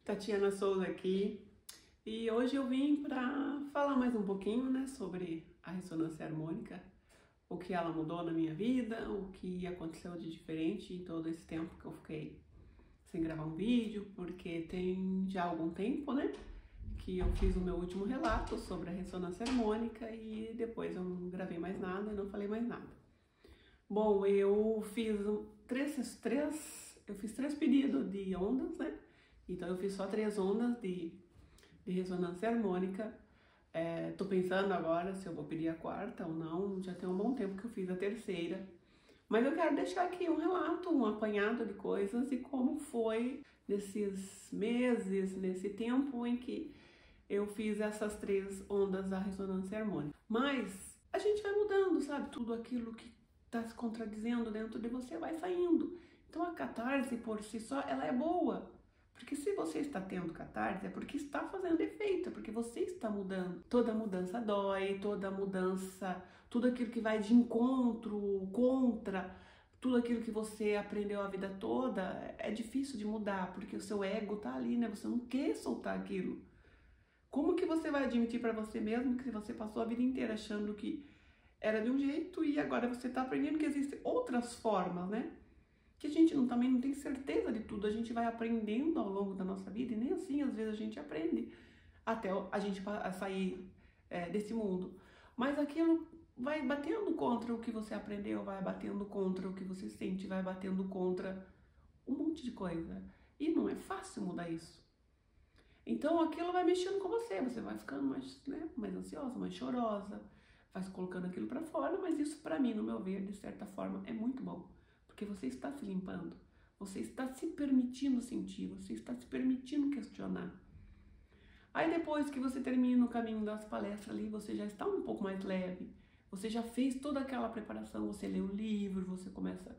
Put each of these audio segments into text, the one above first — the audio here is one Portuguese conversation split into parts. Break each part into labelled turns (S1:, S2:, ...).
S1: Tatiana Souza aqui, e hoje eu vim para falar mais um pouquinho, né, sobre a ressonância harmônica, o que ela mudou na minha vida, o que aconteceu de diferente em todo esse tempo que eu fiquei sem gravar um vídeo, porque tem já algum tempo, né, que eu fiz o meu último relato sobre a ressonância harmônica e depois eu não gravei mais nada e não falei mais nada. Bom, eu fiz três pedidos de ondas, né? Então eu fiz só 3 ondas de ressonância harmônica. Tô pensando agora se eu vou pedir a quarta ou não. Já tem um bom tempo que eu fiz a terceira. Mas eu quero deixar aqui um relato, um apanhado de coisas e como foi nesses meses, nesse tempo em que eu fiz essas 3 ondas da ressonância harmônica. Mas a gente vai mudando, sabe? Tudo aquilo que está se contradizendo dentro de você vai saindo. Então a catarse por si só, ela é boa. Porque se você está tendo catarse, é porque está fazendo efeito, é porque você está mudando. Toda mudança dói, toda mudança, tudo aquilo que vai de encontro, contra, tudo aquilo que você aprendeu a vida toda, é difícil de mudar, porque o seu ego tá ali, né? Você não quer soltar aquilo. Como que você vai admitir para você mesmo que você passou a vida inteira achando que era de um jeito e agora você está aprendendo que existem outras formas, né? Que a gente também não tem certeza de tudo, a gente vai aprendendo ao longo da nossa vida e nem assim às vezes a gente aprende até a gente sair desse mundo. Mas aquilo vai batendo contra o que você aprendeu, vai batendo contra o que você sente, vai batendo contra um monte de coisa. E não é fácil mudar isso. Então aquilo vai mexendo com você, você vai ficando mais, né, mais ansiosa, mais chorosa, vai se colocando aquilo para fora, mas isso para mim, no meu ver, de certa forma, é muito bom, porque você está se limpando, você está se permitindo sentir, você está se permitindo questionar. Aí depois que você termina o caminho das palestras ali, você já está um pouco mais leve, você já fez toda aquela preparação, você lê o livro, você começa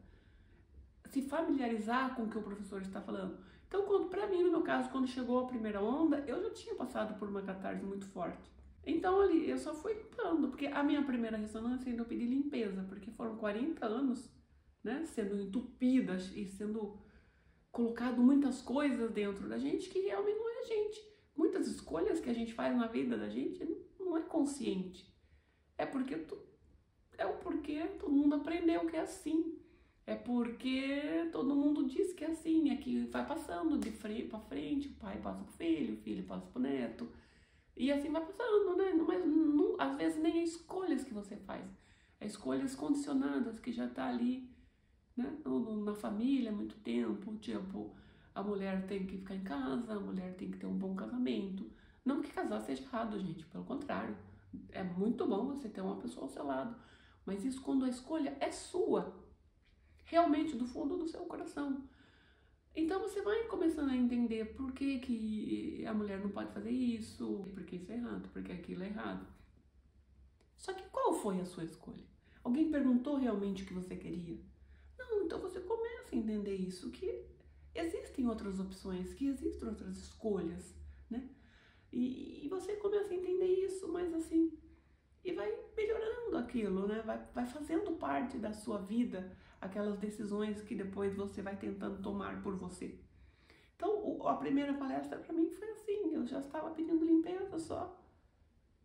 S1: a se familiarizar com o que o professor está falando. Então, para mim, no meu caso, quando chegou a primeira onda, eu já tinha passado por uma catarse muito forte. Então, ali, eu só fui limpando, porque a minha primeira ressonância ainda eu pedi limpeza, porque foram 40 anos, né, sendo entupidas e sendo colocado muitas coisas dentro da gente que realmente não é a gente. Muitas escolhas que a gente faz na vida da gente não é consciente. É porque todo mundo aprendeu que é assim. É porque todo mundo diz que é assim, é que vai passando de frente para frente, o pai passa pro filho, o filho passa pro neto, e assim vai passando, né? Mas não, às vezes nem é escolhas que você faz, é escolhas condicionadas que já tá ali, né? Na família há muito tempo, tipo, a mulher tem que ficar em casa, a mulher tem que ter um bom casamento. Não que casar seja errado, gente, pelo contrário, é muito bom você ter uma pessoa ao seu lado, mas isso quando a escolha é sua, realmente do fundo do seu coração. Então você vai começando a entender por que a mulher não pode fazer isso, porque isso é errado, porque aquilo é errado. Só que qual foi a sua escolha? Alguém perguntou realmente o que você queria? Não, então você começa a entender isso, que existem outras opções, que existem outras escolhas, né? E você começa a entender isso, mas assim, e vai melhorando aquilo, né? Vai fazendo parte da sua vida aquelas decisões que depois você vai tentando tomar por você. Então, a primeira palestra para mim foi assim, eu já estava pedindo limpeza só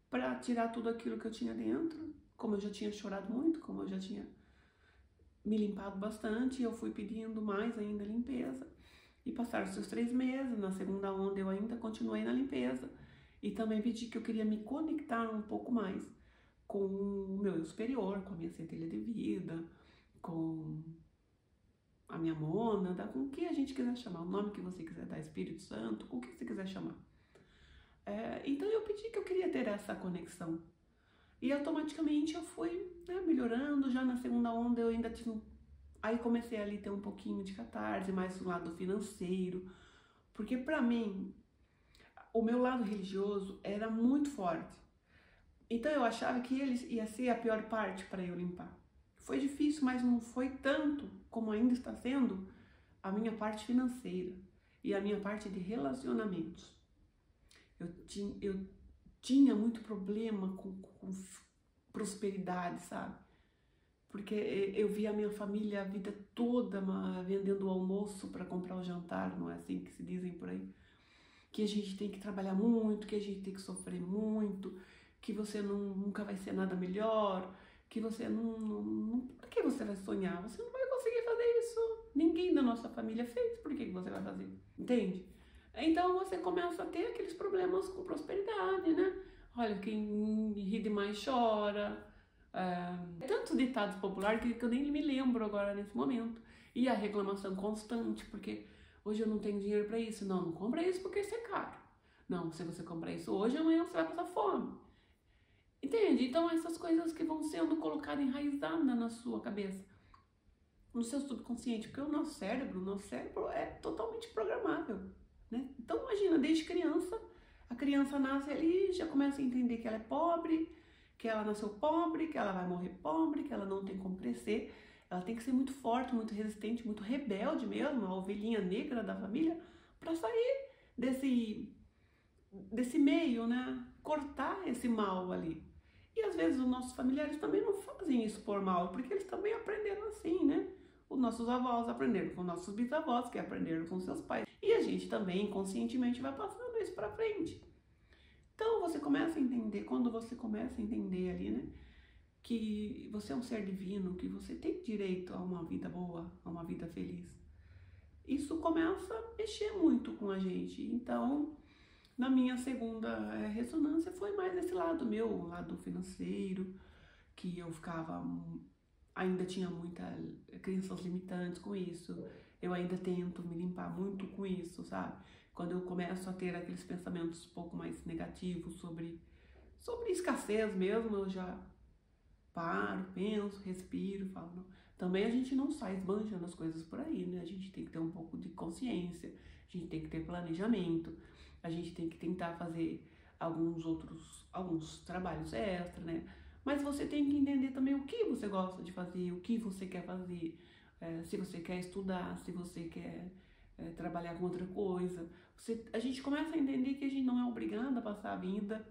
S1: para tirar tudo aquilo que eu tinha dentro, como eu já tinha chorado muito, como eu já tinha me limpado bastante, eu fui pedindo mais ainda limpeza. E passaram os 3 meses, na segunda onda eu ainda continuei na limpeza e também pedi que eu queria me conectar um pouco mais com o meu eu superior, com a minha centelha de vida, com a minha mônada, com o que a gente quiser chamar, o nome que você quiser dar, Espírito Santo, com o que você quiser chamar. Então eu pedi que eu queria ter essa conexão. E automaticamente eu fui, né, melhorando, já na segunda onda eu ainda tive Aí comecei ali a ter um pouquinho de catarse, mais do lado financeiro, porque pra mim, o meu lado religioso era muito forte. Então eu achava que ele ia ser a pior parte para eu limpar. Foi difícil, mas não foi tanto como ainda está sendo a minha parte financeira e a minha parte de relacionamentos. Eu tinha muito problema com prosperidade, sabe? Porque eu via a minha família a vida toda vendendo o almoço para comprar o jantar, não é assim que se dizem por aí? que a gente tem que trabalhar muito, que a gente tem que sofrer muito, que você nunca vai ser nada melhor, que você por que você vai sonhar? Você não vai conseguir fazer isso. Ninguém da nossa família fez, por que você vai fazer? Entende? Então você começa a ter aqueles problemas com prosperidade, né? Olha, quem ri demais chora. Tantos ditados populares que eu nem me lembro agora nesse momento. E a reclamação constante, porque hoje eu não tenho dinheiro para isso. Não, não compra isso porque isso é caro. Não, se você comprar isso hoje, amanhã você vai passar fome. Entende? Então essas coisas que vão sendo colocadas enraizadas na sua cabeça, no seu subconsciente, porque o nosso cérebro é totalmente programável, né? Então imagina, desde criança, a criança nasce ali e já começa a entender que ela é pobre, que ela nasceu pobre, que ela vai morrer pobre, que ela não tem como crescer. Ela tem que ser muito forte, muito resistente, muito rebelde mesmo, a ovelhinha negra da família, para sair desse meio, né? Cortar esse mal ali. E às vezes os nossos familiares também não fazem isso por mal, porque eles também aprenderam assim, né? Os nossos avós aprenderam com nossos bisavós, que aprenderam com seus pais. E a gente também inconscientemente vai passando isso para frente. Então você começa a entender, quando você começa a entender ali, né? Que você é um ser divino, que você tem direito a uma vida boa, a uma vida feliz. Isso começa a mexer muito com a gente. Então, na minha segunda ressonância foi mais esse lado meu, o lado financeiro, que eu ficava, ainda tinha muitas crenças limitantes com isso. Eu ainda tento me limpar muito com isso, sabe? Quando eu começo a ter aqueles pensamentos um pouco mais negativos sobre escassez mesmo, eu já paro, penso, respiro, falo. Não. Também a gente não sai esbanjando as coisas por aí, né? A gente tem que ter um pouco de consciência, a gente tem que ter planejamento, a gente tem que tentar fazer alguns trabalhos extra, né? Mas você tem que entender também o que você gosta de fazer, o que você quer fazer, se você quer estudar, se você quer trabalhar com outra coisa. A gente começa a entender que a gente não é obrigada a passar a vida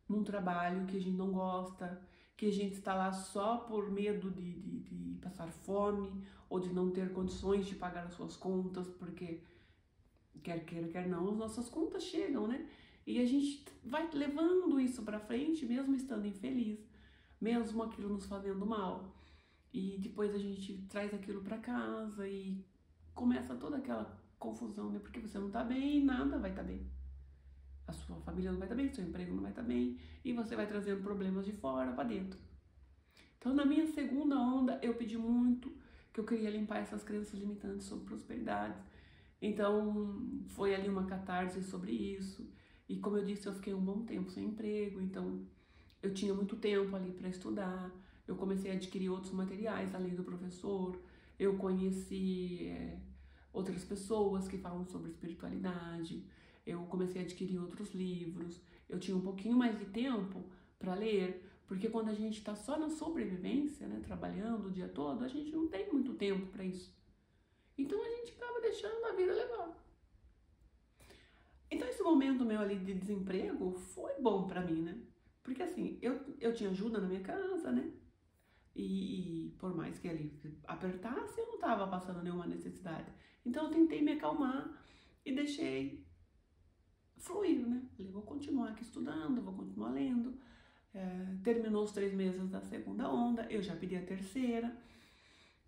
S1: num trabalho que a gente não gosta, que a gente está lá só por medo de passar fome ou de não ter condições de pagar as suas contas, porque quer queira, quer não, as nossas contas chegam, né? E a gente vai levando isso para frente, mesmo estando infeliz, mesmo aquilo nos fazendo mal. E depois a gente traz aquilo para casa e começa toda aquela confusão, né? Porque você não tá bem, nada vai estar bem. A sua família não vai estar bem, seu emprego não vai estar bem, e você vai trazendo problemas de fora para dentro. Então, na minha segunda onda, eu pedi muito que eu queria limpar essas crenças limitantes sobre prosperidade. Então, foi ali uma catarse sobre isso. E como eu disse, eu fiquei um bom tempo sem emprego, então eu tinha muito tempo ali para estudar. Eu comecei a adquirir outros materiais além do professor. Eu conheci outras pessoas que falam sobre espiritualidade. Eu comecei a adquirir outros livros. Eu tinha um pouquinho mais de tempo para ler, porque quando a gente está só na sobrevivência, né, trabalhando o dia todo, a gente não tem muito tempo para isso. Então a gente acaba deixando a vida levar. Então esse momento meu ali de desemprego foi bom para mim, né? Porque assim, eu tinha ajuda na minha casa, né? E por mais que ali apertasse, eu não estava passando nenhuma necessidade. Então eu tentei me acalmar e deixei fluir, né? Falei, vou continuar aqui estudando, vou continuar lendo. Terminou os 3 meses da segunda onda, eu já pedi a terceira.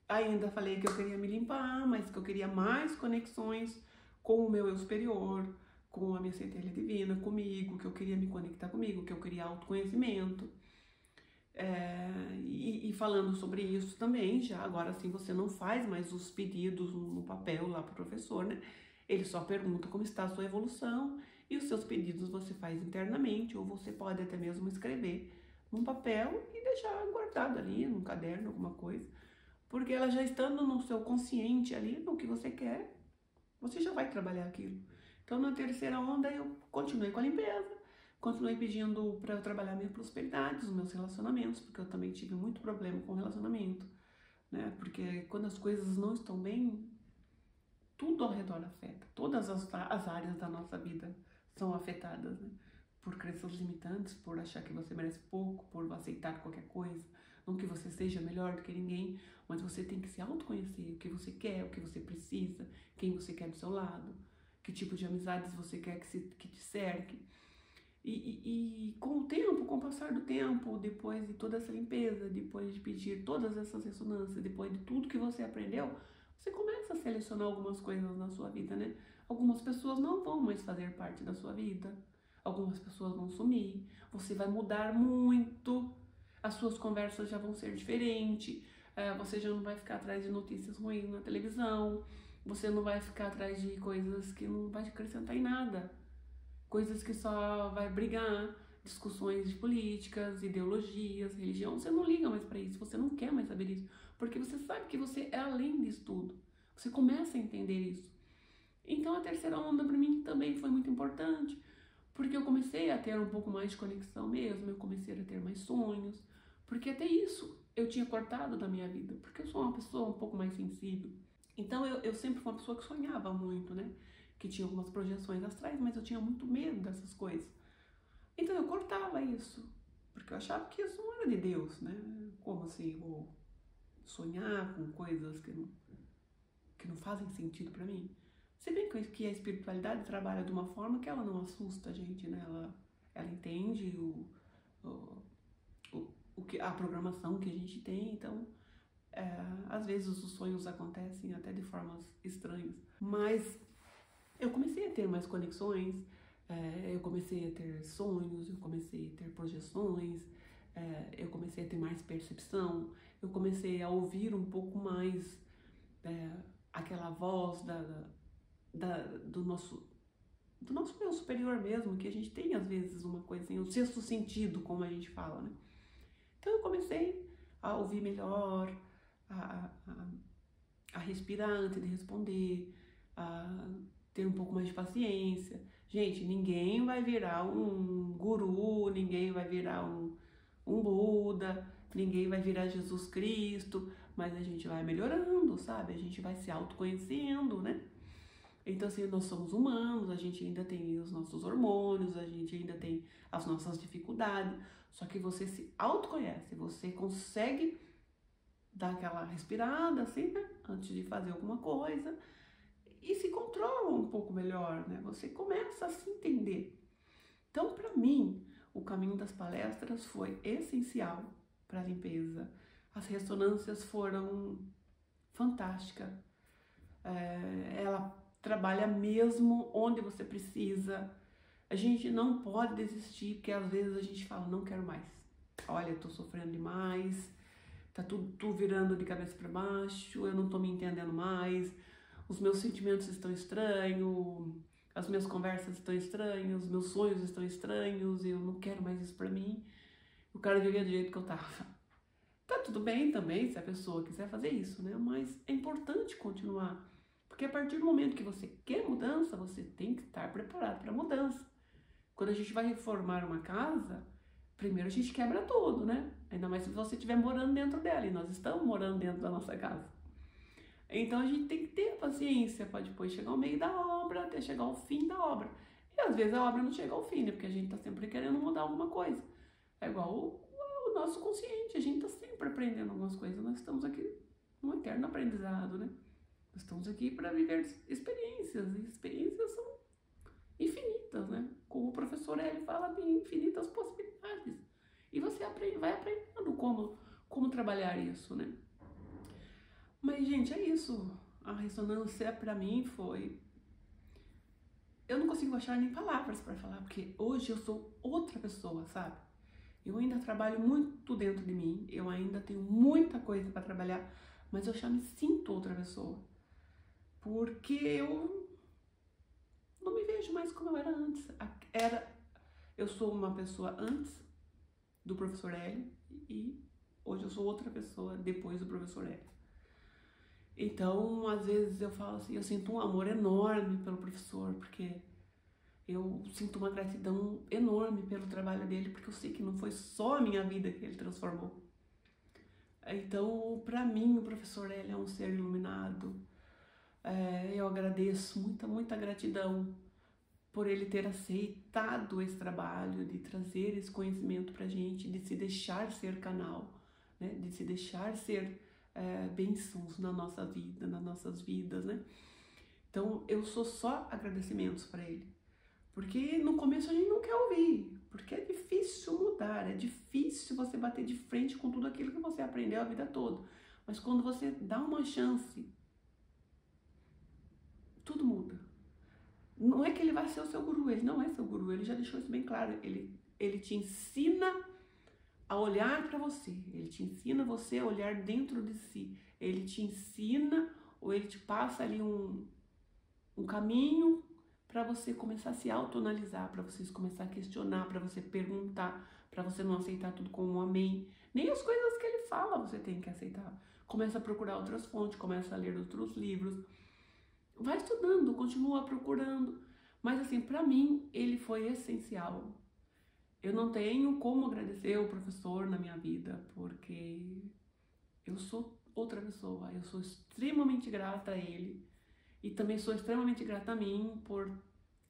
S1: Ainda falei que eu queria me limpar, mas que eu queria mais conexões com o meu eu superior, com a minha centelha divina, comigo, que eu queria me conectar comigo, que eu queria autoconhecimento. E falando sobre isso também, já agora sim você não faz mais os pedidos no papel lá para o professor, né? Ele só pergunta como está a sua evolução e os seus pedidos você faz internamente, ou você pode até mesmo escrever num papel e deixar guardado ali, num caderno, alguma coisa. Porque ela já estando no seu consciente ali, no que você quer, você já vai trabalhar aquilo. Então, na terceira onda, eu continuei com a limpeza, continuei pedindo para eu trabalhar minha prosperidade, os meus relacionamentos, porque eu também tive muito problema com relacionamento, né? Porque quando as coisas não estão bem, tudo ao redor afeta. Todas as áreas da nossa vida são afetadas, né? Por crenças limitantes, por achar que você merece pouco, por aceitar qualquer coisa. Não que você seja melhor do que ninguém, mas você tem que se autoconhecer, o que você quer, o que você precisa, quem você quer do seu lado, que tipo de amizades você quer que te cerque. E com o tempo, com o passar do tempo, depois de toda essa limpeza, depois de pedir todas essas ressonâncias, depois de tudo que você aprendeu, você começa a selecionar algumas coisas na sua vida, né? Algumas pessoas não vão mais fazer parte da sua vida, algumas pessoas vão sumir, você vai mudar muito, as suas conversas já vão ser diferentes, você já não vai ficar atrás de notícias ruins na televisão, você não vai ficar atrás de coisas que não vai te acrescentar em nada. Coisas que só vai brigar, discussões de políticas, ideologias, religião, você não liga mais para isso, você não quer mais saber disso, porque você sabe que você é além disso tudo. Você começa a entender isso. Então a terceira onda para mim também foi muito importante, porque eu comecei a ter um pouco mais de conexão mesmo, eu comecei a ter mais sonhos, porque até isso eu tinha cortado da minha vida, porque eu sou uma pessoa um pouco mais sensível. Então eu sempre fui uma pessoa que sonhava muito, né? Que tinha algumas projeções astrais, mas eu tinha muito medo dessas coisas. Então eu cortava isso, porque eu achava que isso não era de Deus, né? Como assim, eu vou sonhar com coisas que não fazem sentido para mim? Se bem que a espiritualidade trabalha de uma forma que ela não assusta a gente, né? Ela entende a programação que a gente tem, então às vezes os sonhos acontecem até de formas estranhas, mas eu comecei a ter mais conexões, eu comecei a ter sonhos, eu comecei a ter projeções, eu comecei a ter mais percepção, eu comecei a ouvir um pouco mais aquela voz do nosso eu superior mesmo, que a gente tem às vezes uma coisinha, um sexto sentido, como a gente fala, né? Então eu comecei a ouvir melhor, a respirar antes de responder, a ter um pouco mais de paciência. Gente, ninguém vai virar um guru, ninguém vai virar um Buda, ninguém vai virar Jesus Cristo, mas a gente vai melhorando, sabe? A gente vai se autoconhecendo, né? Então, assim, nós somos humanos, a gente ainda tem os nossos hormônios, a gente ainda tem as nossas dificuldades, só que você se autoconhece, você consegue dar aquela respirada, assim, né? Antes de fazer alguma coisa, e se controla um pouco melhor, né? Você começa a se entender. Então, para mim, o caminho das palestras foi essencial para a limpeza. As ressonâncias foram fantásticas. Ela trabalha mesmo onde você precisa. A gente não pode desistir, porque às vezes a gente fala, não quero mais. Olha, eu tô sofrendo demais, tá tudo virando de cabeça para baixo, eu não tô me entendendo mais, os meus sentimentos estão estranhos, as minhas conversas estão estranhas, os meus sonhos estão estranhos, eu não quero mais isso pra mim, eu quero viver do jeito que eu tava. Tá tudo bem também se a pessoa quiser fazer isso, né? Mas é importante continuar, porque a partir do momento que você quer mudança, você tem que estar preparado para mudança. Quando a gente vai reformar uma casa, primeiro a gente quebra tudo, né? Ainda mais se você estiver morando dentro dela, e nós estamos morando dentro da nossa casa. Então a gente tem que ter paciência para depois chegar ao meio da obra, até chegar ao fim da obra. E às vezes a obra não chega ao fim, né? Porque a gente tá sempre querendo mudar alguma coisa. É igual o nosso consciente, a gente tá sempre aprendendo algumas coisas. Nós estamos aqui num eterno aprendizado, né? Nós estamos aqui para viver experiências, e experiências são infinitas, né? Como o professor Hélio fala, tem infinitas possibilidades. E você vai aprendendo como trabalhar isso, né? Mas, gente, é isso. A ressonância pra mim foi... Eu não consigo achar nem palavras pra falar, porque hoje eu sou outra pessoa, sabe? Eu ainda trabalho muito dentro de mim, eu ainda tenho muita coisa pra trabalhar, mas eu já me sinto outra pessoa. Porque eu não me vejo mais como eu era antes. Eu sou uma pessoa antes do professor Hélio e hoje eu sou outra pessoa depois do professor Hélio. Então, às vezes eu falo assim, eu sinto um amor enorme pelo professor, porque eu sinto uma gratidão enorme pelo trabalho dele, porque eu sei que não foi só a minha vida que ele transformou. Então, pra mim, o professor Hélio é um ser iluminado. Eu agradeço, muita gratidão por ele ter aceitado esse trabalho, de trazer esse conhecimento pra gente, de se deixar ser canal, né? De se deixar ser bênçãos na nossa vida, nas nossas vidas, né? Então, eu sou só agradecimentos para ele. Porque no começo a gente não quer ouvir, porque é difícil mudar, é difícil você bater de frente com tudo aquilo que você aprendeu a vida toda. Mas quando você dá uma chance, tudo muda. Não é que ele vai ser o seu guru, ele não é seu guru, ele já deixou isso bem claro. Ele te ensina a olhar para você, ele te ensina você a olhar dentro de si, ele te ensina ou ele te passa ali um caminho para você começar a se autoanalisar, para você começar a questionar, para você perguntar, para você não aceitar tudo como um amém. Nem as coisas que ele fala você tem que aceitar. Começa a procurar outras fontes, começa a ler outros livros. Vai estudando, continua procurando. Mas assim, para mim, ele foi essencial. Eu não tenho como agradecer o professor na minha vida, porque eu sou outra pessoa. Eu sou extremamente grata a ele. E também sou extremamente grata a mim por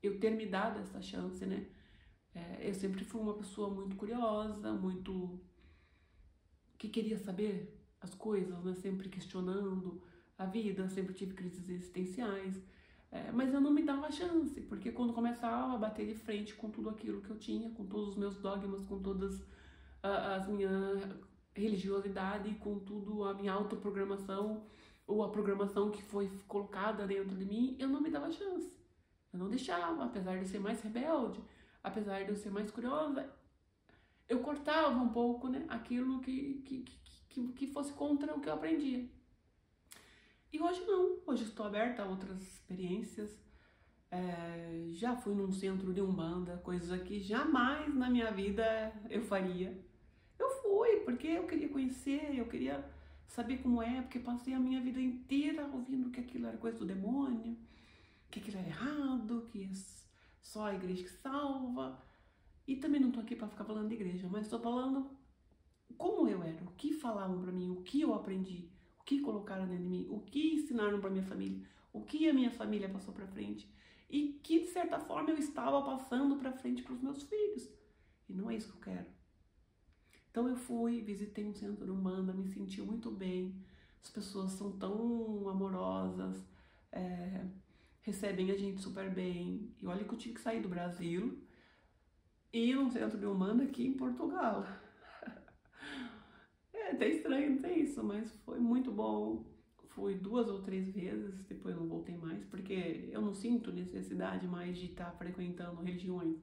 S1: eu ter me dado essa chance, né? Eu sempre fui uma pessoa muito curiosa, muito que queria saber as coisas, né? Sempre questionando a vida, sempre tive crises existenciais. Mas eu não me dava chance, porque quando começava a bater de frente com tudo aquilo que eu tinha, com todos os meus dogmas, com todas as minhas religiosidade, com tudo a minha autoprogramação, ou a programação que foi colocada dentro de mim, eu não me dava chance. Eu não deixava, apesar de eu ser mais rebelde, apesar de eu ser mais curiosa, eu cortava um pouco, né, aquilo que fosse contra o que eu aprendia. E hoje não, hoje estou aberta a outras experiências. Já fui num centro de Umbanda, coisas que jamais na minha vida eu faria. Eu fui, porque eu queria conhecer, eu queria saber como é, porque passei a minha vida inteira ouvindo que aquilo era coisa do demônio, que aquilo era errado, que é só a igreja que salva. E também não tô aqui para ficar falando de igreja, mas estou falando como eu era, o que falavam para mim, o que eu aprendi, o que colocaram dentro de mim, o que ensinaram para minha família, o que a minha família passou para frente e que de certa forma eu estava passando para frente para os meus filhos. E não é isso que eu quero. Então eu fui, visitei um centro de Umbanda, me senti muito bem, as pessoas são tão amorosas, recebem a gente super bem. E olha que eu tive que sair do Brasil e ir num centro de Umbanda aqui em Portugal. É até estranho dizer isso, mas foi muito bom. Fui 2 ou 3 vezes, depois não voltei mais, porque eu não sinto necessidade mais de estar frequentando religiões.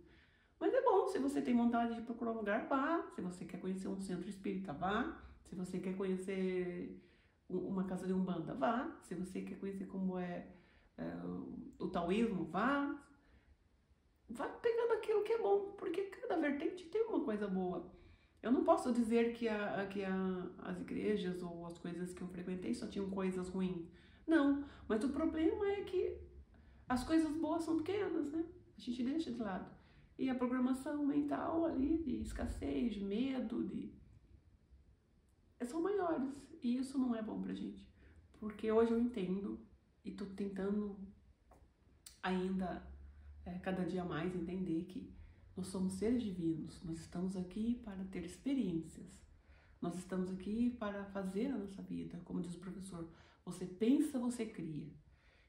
S1: Mas é bom, se você tem vontade de procurar um lugar, vá. Se você quer conhecer um centro espírita, vá. Se você quer conhecer uma casa de Umbanda, vá. Se você quer conhecer como é o taoísmo, vá. Vá pegando aquilo que é bom, porque cada vertente tem uma coisa boa. Eu não posso dizer que as igrejas ou as coisas que eu frequentei só tinham coisas ruins. Não, mas o problema é que as coisas boas são pequenas, né? A gente deixa de lado. E a programação mental ali de escassez, de medo, são maiores. E isso não é bom pra gente. Porque hoje eu entendo e tô tentando ainda cada dia mais entender que nós somos seres divinos. Nós estamos aqui para ter experiências. Nós estamos aqui para fazer a nossa vida. Como diz o professor, você pensa, você cria.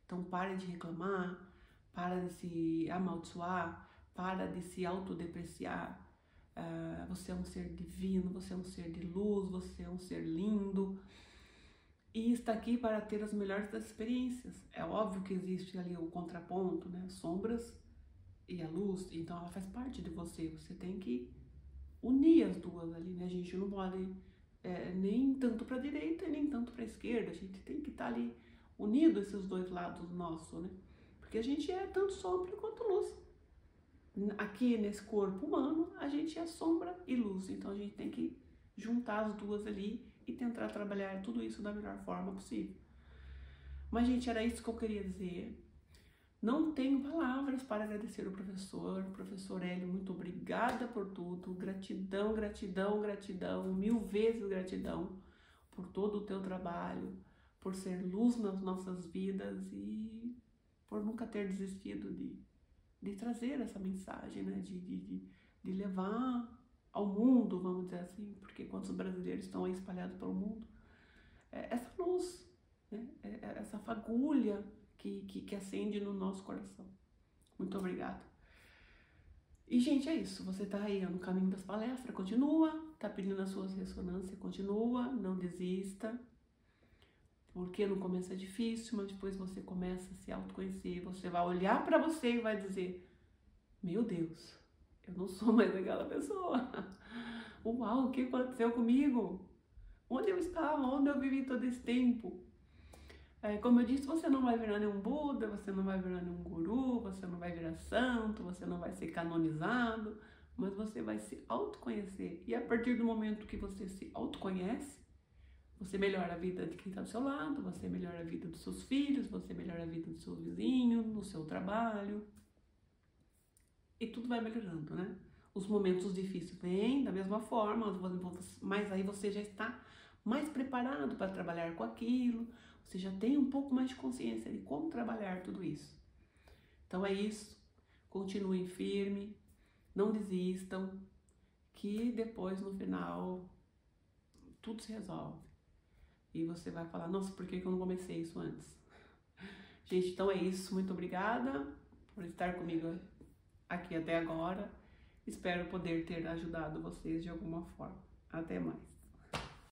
S1: Então pare de reclamar, para de se amaldiçoar, para de se autodepreciar. Você é um ser divino, você é um ser de luz, você é um ser lindo. E está aqui para ter as melhores das experiências. É óbvio que existe ali o contraponto, né? Sombras e a luz, então ela faz parte de você. Você tem que unir as duas ali, né? A gente não pode nem tanto para a direita e nem tanto para a esquerda. A gente tem que estar ali unido esses dois lados nossos, né? Porque a gente é tanto sombra quanto luz. Aqui nesse corpo humano, a gente é sombra e luz. Então a gente tem que juntar as duas ali e tentar trabalhar tudo isso da melhor forma possível. Mas, gente, era isso que eu queria dizer. Não tenho palavras para agradecer o professor Hélio, muito obrigada por tudo, gratidão, gratidão, gratidão, 1000 vezes gratidão por todo o teu trabalho, por ser luz nas nossas vidas e por nunca ter desistido de trazer essa mensagem, né, de levar ao mundo, vamos dizer assim, porque quantos brasileiros estão aí espalhados pelo mundo, essa luz, né, essa fagulha que acende no nosso coração. Muito obrigada. E, gente, é isso. Você tá aí no caminho das palestras, continua. Tá pedindo as suas ressonâncias, continua. Não desista. Porque no começo é difícil, mas depois você começa a se autoconhecer. Você vai olhar pra você e vai dizer: meu Deus, eu não sou mais aquela pessoa. Uau, o que aconteceu comigo? Onde eu estava? Onde eu vivi todo esse tempo? Como eu disse, você não vai virar nenhum Buda, você não vai virar nenhum guru, você não vai virar santo, você não vai ser canonizado, mas você vai se autoconhecer. E a partir do momento que você se autoconhece, você melhora a vida de quem está do seu lado, você melhora a vida dos seus filhos, você melhora a vida do seu vizinho, no seu trabalho. E tudo vai melhorando, né? Os momentos difíceis vêm da mesma forma, mas aí você já está mais preparado para trabalhar com aquilo, você já tem um pouco mais de consciência de como trabalhar tudo isso. Então é isso, continuem firme, não desistam, que depois no final tudo se resolve. E você vai falar: nossa, por que eu não comecei isso antes? Gente, então é isso, muito obrigada por estar comigo aqui até agora. Espero poder ter ajudado vocês de alguma forma. Até mais.